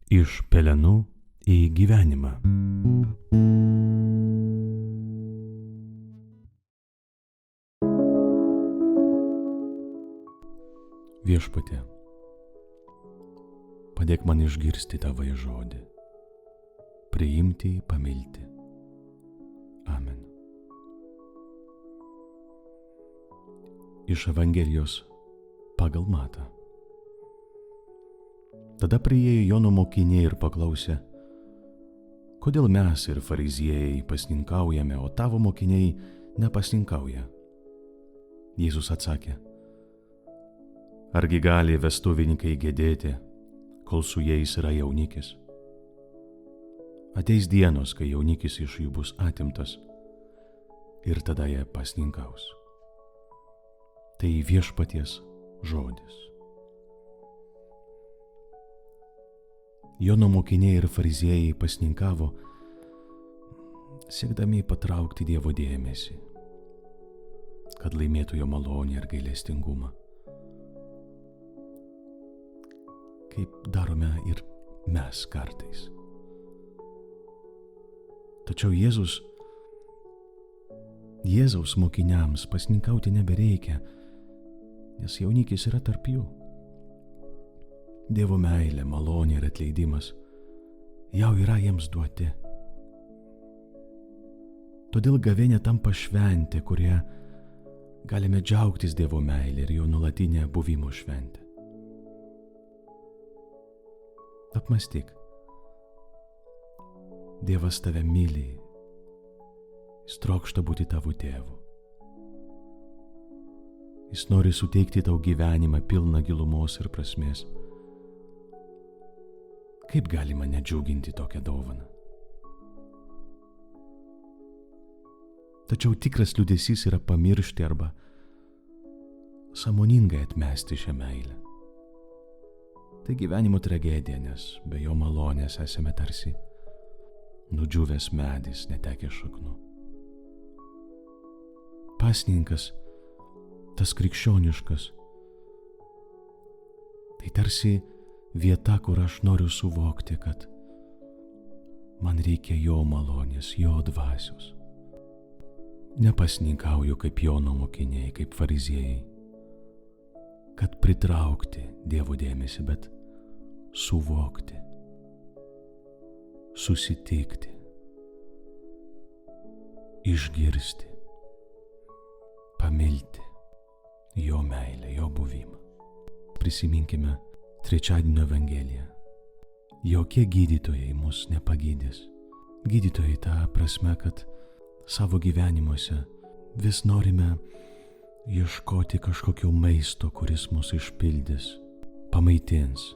Iš pelenų į gyvenimą. Viešpatie, padėk man išgirsti tavąjį žodį, priimti, pamilti. Amen. Iš Evangelijos pagal Matą. Tada priėjo Jono mokiniai ir paklausė, kodėl mes ir fariziejai pasninkaujame, o tavo mokiniai nepasninkauja? Jėzus atsakė, argi gali vestuvininkai gedėti, kol su jais yra jaunikis? Ateis dienos, kai jaunikis iš jų bus atimtas, ir tada jie pasninkaus. Tai viešpaties žodis. Jono mokiniai ir fariziejai pasninkavo, siekdami patraukti Dievo dėmesį, kad laimėtų jo malonę ir gailestingumą. Kaip darome ir mes kartais. Tačiau Jėzaus mokiniams pasninkauti nebereikia, nes jaunikis yra tarp jų. Dievo meilė, malonė ir atleidimas jau yra jiems duoti. Todėl gavėnia tampa šventė, kurie galime džiaugtis Dievo meilė ir jo nuolatinė buvimo šventė. Apmąstyk. Dievas tave myli, jis trokšta būti tavo tėvu. Jis nori suteikti tau gyvenimą pilną gilumos ir prasmės. Kaip galima nedžiuginti tokią dovaną? Tačiau tikras liūdesys yra pamiršti arba sąmoningai atmesti šią meilę. Tai gyvenimo tragedija, nes be jo malonės esame tarsi nudžiūvęs medis, netekęs šaknų. Pasninkas, tas krikščioniškas, tai tarsi vieta, kur aš noriu suvokti, kad man reikia jo malonės, jo dvasios. Nepasninkauju kaip Jono mokiniai, kaip fariziejai, kad pritraukti Dievo dėmesį, bet suvokti, susitikti, išgirsti, pamilti jo meilę, jo buvimą. Prisiminkime trečiadienio Evangeliją. Jokie gydytojai mus nepagydys. Gydytojai ta prasme, kad savo gyvenimuose vis norime ieškoti kažkokio maisto, kuris mus išpildys, pamaitins.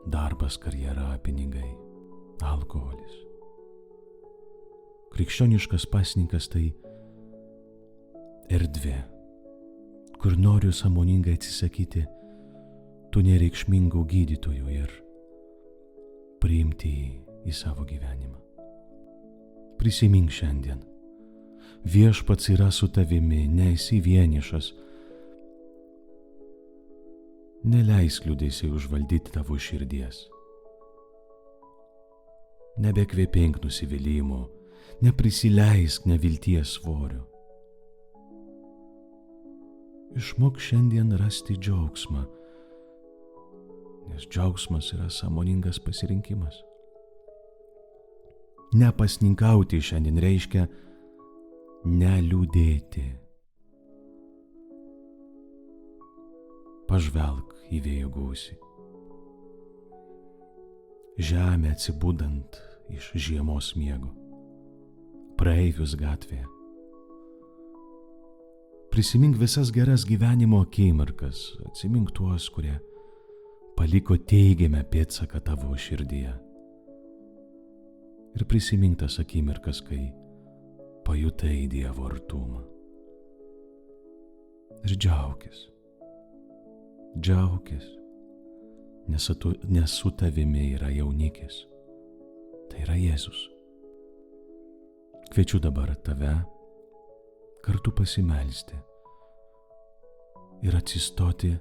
Darbas, karjera, pinigai, alkoholis. Krikščioniškas pasninkas tai erdvė, kur noriu sąmoningai atsisakyti tų nereikšmingų gydytojų ir priimti į savo gyvenimą. Prisimink šiandien. Viešpats yra su tavimi, nesi vienišas. Neleisk liūdesiui užvaldyti tavo širdies. Nebekvėpink nusivylimo, neprisileisk nevilties svorio. Išmok šiandien rasti džiaugsmą, nes džiaugsmas yra sąmoningas pasirinkimas. Nepasninkauti šiandien reiškia neliūdėti. Pažvelk į vėjo gūsį. Žemė atsibudant iš žiemos miego. Praeivius gatvėje. Prisimink visas geras gyvenimo akimirkas, atsimink tuos, kurie paliko teigiamą pėdsaką tavo širdyje. Ir prisimink tas akimirkas, kai pajutai Dievo artumą. Ir džiaukis, nes su tavimi yra jaunikis. Tai yra Jėzus. Kviečiu dabar tave kartu pasimelsti ir atsistoti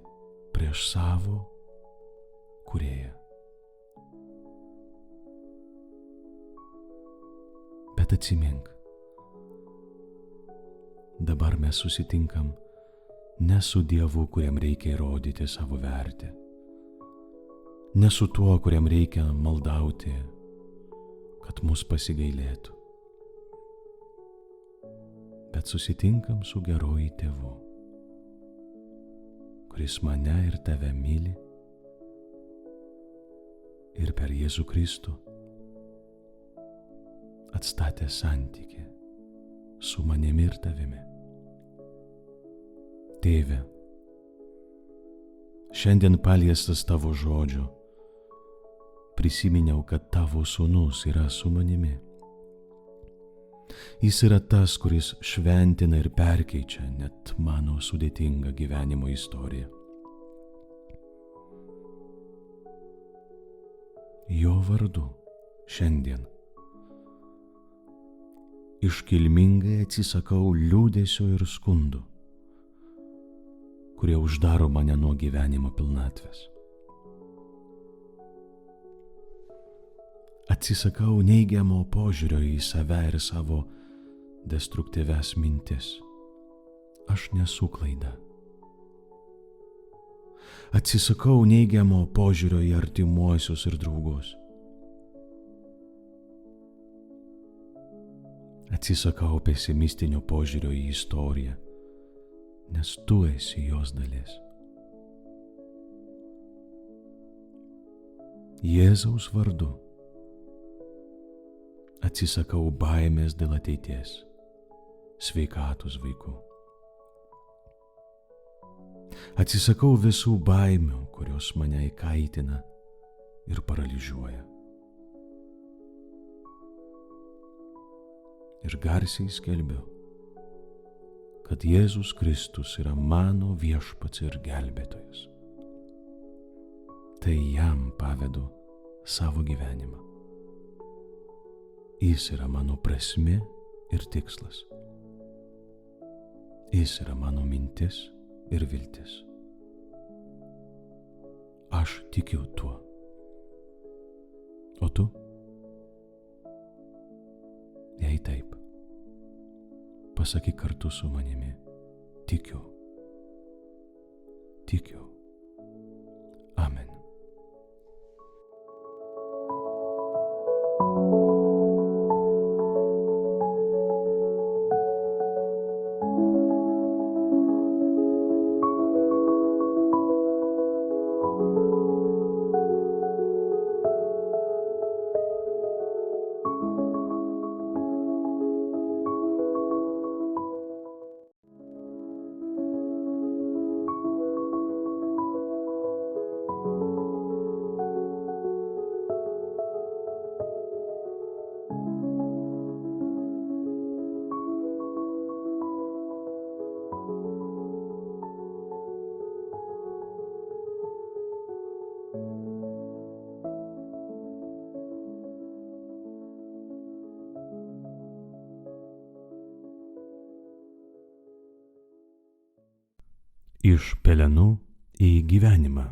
prieš savo Kūrėją. Bet atsimink, dabar mes susitinkam ne su Dievu, kuriam reikia įrodyti savo vertę, ne su tuo, kuriam reikia maldauti, kad mus pasigailėtų, bet susitinkam su geruoju Tėvu, kuris mane ir tave myli ir per Jėzų Kristų atstatė santykį su manimi ir tavimi. Tėve, šiandien paliestas tavo žodžio, prisiminiau, kad tavo sūnus yra su manimi. Jis yra tas, kuris šventina ir perkeičia net mano sudėtingą gyvenimo istoriją. Jo vardu šiandien iškilmingai atsisakau liūdesio ir skundų, kurie uždaro mane nuo gyvenimo pilnatvės. Atsisakau neigiamo požiūrio į save ir savo destruktyvias mintis. Aš nesu klaida. Atsisakau neigiamo požiūrio į artimuosius ir draugus. Atsisakau pesimistinio požiūrio į istoriją, nes tu esi jos dalis. Jėzaus vardu atsisakau baimės dėl ateities, sveikatos vaikų. Atsisakau visų baimių, kurios mane įkaitina ir paralyžiuoja. Ir garsiai skelbiu, kad Jėzus Kristus yra mano viešpats ir gelbėtojas. Tai jam pavedu savo gyvenimą. Jis yra mano prasmė ir tikslas. Jis yra mano mintis ir viltis. Aš tikiu tuo. O tu? Jei taip, pasakyk kartu su manimi: tikiu. Tikiu. Amen. Iš pelenų į gyvenimą.